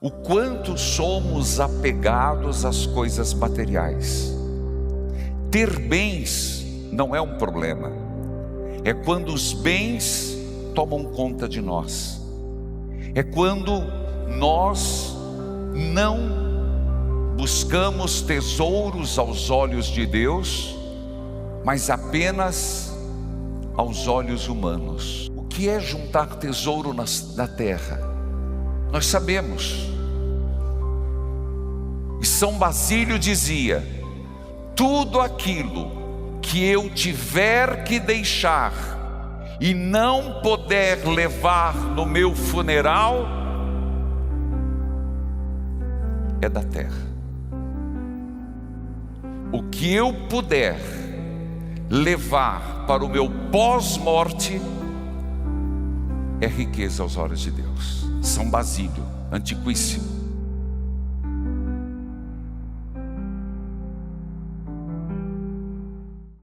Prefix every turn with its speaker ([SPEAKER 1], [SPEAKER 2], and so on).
[SPEAKER 1] o quanto somos apegados às coisas materiais. Ter bens não é um problema, é quando os bens tomam conta de nós, é quando nós não buscamos tesouros aos olhos de Deus, mas apenas aos olhos humanos. O que é juntar tesouro na terra? Nós sabemos. E São Basílio dizia: tudo aquilo que eu tiver que deixar e não puder levar no meu funeral é da terra. O que eu puder levar para o meu pós-morte é riqueza aos olhos de Deus. São Basílio, antiquíssimo.